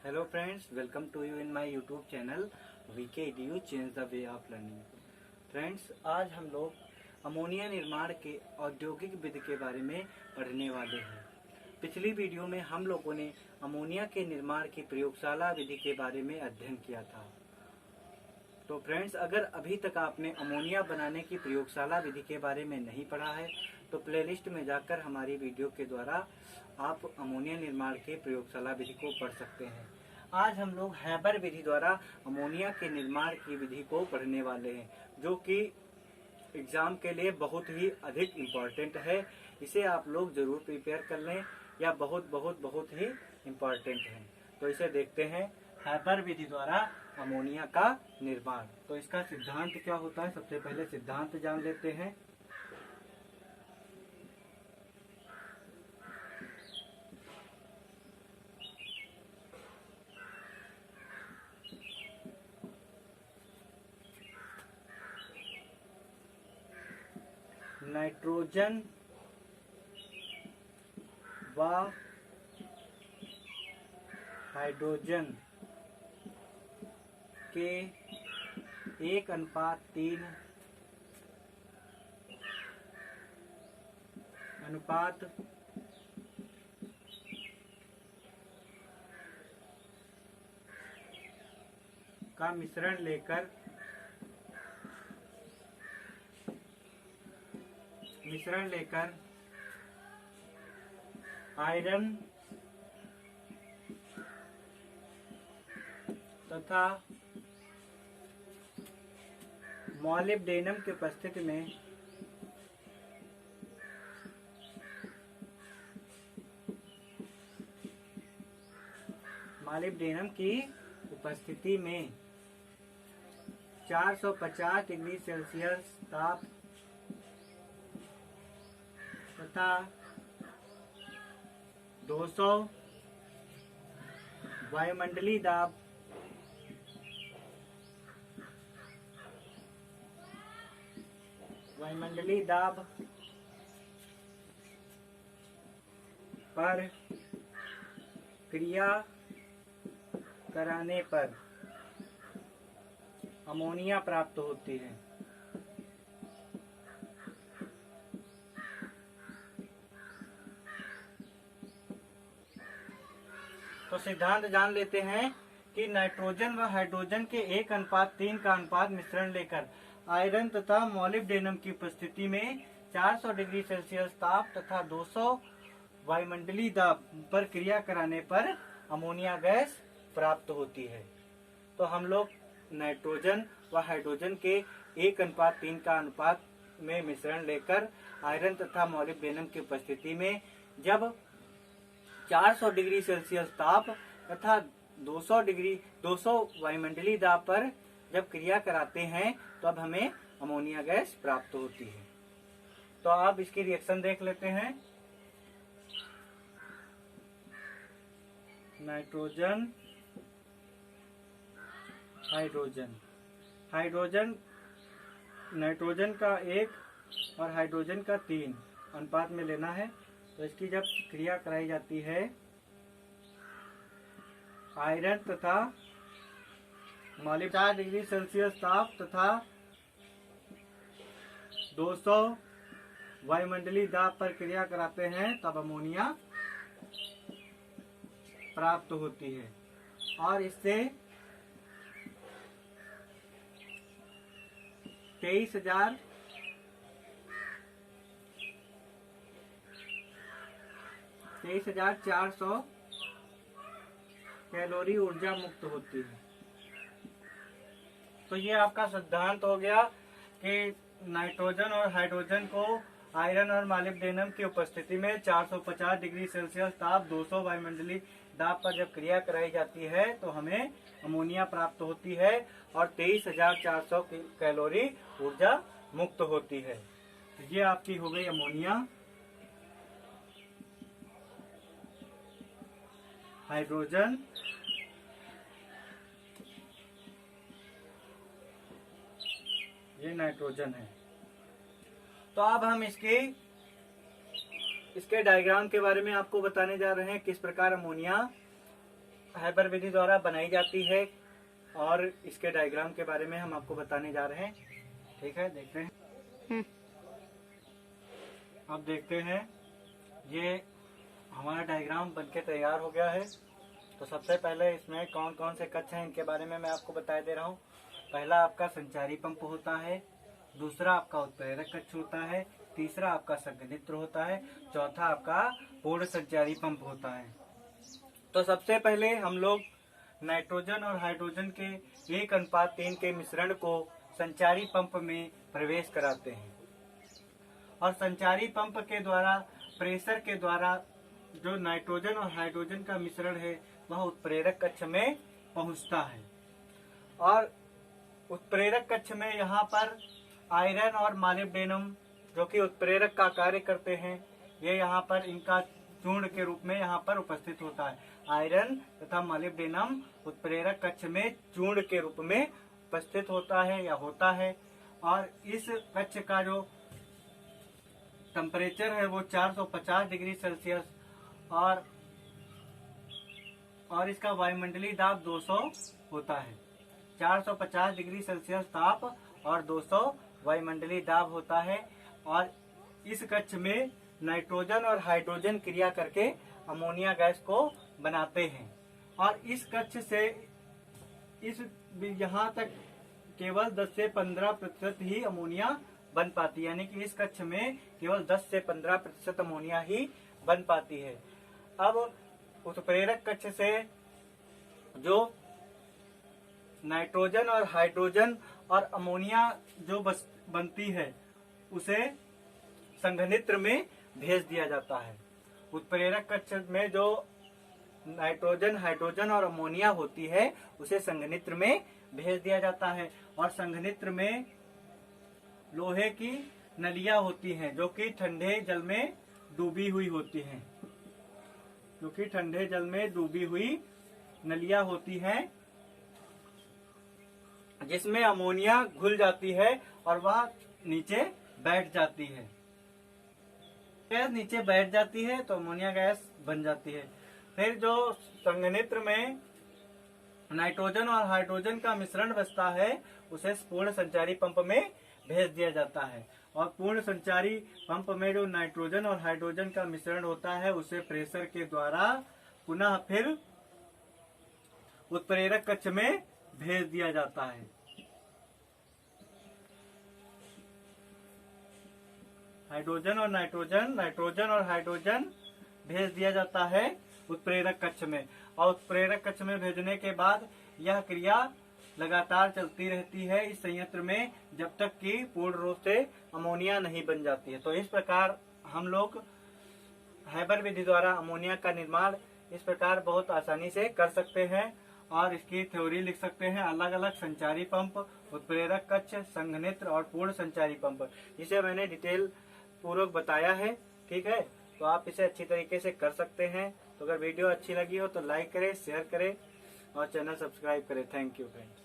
Hello friends, welcome to you in my YouTube channel VK Edu change the way of learning. Friends, आज हम लोग ammonia निर्माण के औद्योगिक विधि के बारे में पढ़ने वाले हैं। पिछली वीडियो में हम लोगों ने अमोनिया के निर्माण की प्रयोगशाला विधि के बारे में अध्ययन किया था। तो फ्रेंड्स, अगर अभी तक आपने अमोनिया बनाने की प्रयोगशाला विधि के बारे में नहीं पढ़ा है तो प्लेलिस्ट में जाकर हमारी वीडियो के द्वारा आप अमोनिया निर्माण के प्रयोगशाला विधि को पढ़ सकते हैं। आज हम लोग हैबर विधि द्वारा अमोनिया के निर्माण की विधि को पढ़ने वाले हैं, जो कि एग्जाम के लिए बहुत ही अधिक इम्पोर्टेंट है। इसे आप लोग जरूर प्रिपेयर कर लें, या बहुत ही इम्पोर्टेंट है। तो इसे देखते हैं, हैबर विधि द्वारा अमोनिया का निर्माण। तो इसका सिद्धांत क्या होता है, सबसे पहले सिद्धांत जान लेते हैं। नाइट्रोजन व हाइड्रोजन के 1:3 अनुपात का मिश्रण लेकर आयरन तथा मॉलिब्डेनम की उपस्थिति में मॉलिब्डेनम की उपस्थिति में 450 डिग्री सेल्सियस ताप तथा 200 वायुमंडलीय दाब पर क्रिया कराने पर अमोनिया प्राप्त होती है। तो सिद्धांत जान लेते हैं कि नाइट्रोजन व हाइड्रोजन के 1:3 का अनुपात मिश्रण लेकर आयरन तथा मॉलिब्डेनम की उपस्थिति में 400 डिग्री सेल्सियस ताप तथा 200 वायुमंडलीय दाब पर क्रिया कराने पर अमोनिया गैस प्राप्त होती है। तो हम लोग नाइट्रोजन व हाइड्रोजन के 1:3 का अनुपात में मिश्रण लेकर आयरन तथा मॉलिब्डेनम की उपस्थिति में जब 400 डिग्री सेल्सियस ताप तथा 200 वायुमंडलीय दाब पर जब क्रिया कराते हैं तो अब हमें अमोनिया गैस प्राप्त होती है। तो आप इसकी रिएक्शन देख लेते हैं। नाइट्रोजन हाइड्रोजन नाइट्रोजन का 1 और हाइड्रोजन का 3 अनुपात में लेना है। तो इसकी जब क्रिया कराई जाती है आयरन तथा 4 डिग्री सेल्सियस ताप तथा 200 वायुमंडलीय दाब पर क्रिया कराते हैं तब अमोनिया प्राप्त होती है। और इससे 23,400 कैलोरी ऊर्जा मुक्त होती है। तो ये आपका सिद्धांत हो गया कि नाइट्रोजन और हाइड्रोजन को आयरन और मॉलिब्डेनम की उपस्थिति में 450 डिग्री सेल्सियस ताप 200 वायुमंडलीय दाब पर जब क्रिया कराई जाती है तो हमें अमोनिया प्राप्त होती है और 23,400 कैलोरी ऊर्जा मुक्त होती है। ये आपकी हो गई अमोनिया। हाइड्रोजन ये नाइट्रोजन है। तो अब हम इसके डायग्राम के बारे में आपको बताने जा रहे हैं, किस प्रकार अमोनिया हैबर विधि द्वारा बनाई जाती है और इसके डायग्राम के बारे में हम आपको बताने जा रहे हैं। ठीक है, देखते हैं। अब देखते हैं, ये हमारा डायग्राम बनके तैयार हो गया है। तो सबसे पहले इसमें कौन कौन से कक्ष हैं इनके बारे में मैं आपको बता दे रहा हूँ। पहला आपका संचारी पंप होता है, दूसरा आपका उत्प्रेरक कक्ष होता है, तीसरा आपका संघनित्र होता है, चौथा आपका पूर्ण संचारी पंप होता है। तो सबसे पहले हम लोग नाइट्रोजन और हाइड्रोजन के 1:3 के मिश्रण को संचारी पंप में प्रवेश कराते हैं और संचारी पंप के द्वारा प्रेशर के द्वारा जो नाइट्रोजन और हाइड्रोजन का मिश्रण है वह उत्प्रेरक कक्ष में पहुंचता है। और उत्प्रेरक कक्ष में यहाँ पर आयरन और मॉलिब्डेनम जो कि उत्प्रेरक का कार्य करते हैं, ये यहाँ पर इनका चूर्ण के रूप में यहाँ पर उपस्थित होता है। आयरन तथा मॉलिब्डेनम उत्प्रेरक कक्ष में चूर्ण के रूप में उपस्थित होता है या होता है। और इस कक्ष का जो टेम्परेचर है वो 450 डिग्री सेल्सियस और इसका वायुमंडलीय दाब 200 होता है। 450 डिग्री सेल्सियस ताप और 200 वायुमंडलीय दाब होता है। और इस कक्ष में नाइट्रोजन और हाइड्रोजन क्रिया करके अमोनिया गैस को बनाते हैं। और इस कक्ष से इस यहाँ तक केवल 10 से 15% ही अमोनिया बन पाती है, यानी कि इस कक्ष में केवल 10 से 15% अमोनिया ही बन पाती है। अब उत्प्रेरक कक्ष से जो नाइट्रोजन और हाइड्रोजन और अमोनिया जो बनती है उसे संघनित्र में भेज दिया जाता है। उत्प्रेरक कक्ष में जो नाइट्रोजन, हाइड्रोजन और अमोनिया होती है उसे संघनित्र में भेज दिया जाता है। और संघनित्र में लोहे की नलियां होती हैं जो कि ठंडे जल में डूबी हुई होती हैं, जो कि ठंडे जल में डूबी हुई नलियां होती हैं जिसमें अमोनिया घुल जाती है और वह नीचे बैठ जाती है। गैस नीचे बैठ जाती है तो अमोनिया गैस बन जाती है। फिर जो संघनित्र में नाइट्रोजन और हाइड्रोजन का मिश्रण बचता है उसे पूर्ण संचारी पंप में भेज दिया जाता है। और पूर्ण संचारी पंप में जो नाइट्रोजन और हाइड्रोजन का मिश्रण होता है उसे प्रेशर के द्वारा पुनः फिर उत्प्रेरक कक्ष में भेज दिया जाता है। हाइड्रोजन और नाइट्रोजन और हाइड्रोजन भेज दिया जाता है उत्प्रेरक कक्ष में। और उत्प्रेरक कक्ष में भेजने के बाद यह क्रिया लगातार चलती रहती है इस संयंत्र में जब तक कि पूर्ण रूप से अमोनिया नहीं बन जाती है। तो इस प्रकार हम लोग हैबर विधि द्वारा अमोनिया का निर्माण इस प्रकार बहुत आसानी से कर सकते हैं और इसकी थ्योरी लिख सकते हैं। अलग अलग संचारी पंप, उत्प्रेरक कक्ष, संघनित्र और पूर्ण संचारी पंप, जिसे मैंने डिटेल पूर्वक बताया है। ठीक है, तो आप इसे अच्छी तरीके से कर सकते हैं। तो अगर वीडियो अच्छी लगी हो तो लाइक करें, शेयर करें और चैनल सब्सक्राइब करें। Thank you friends.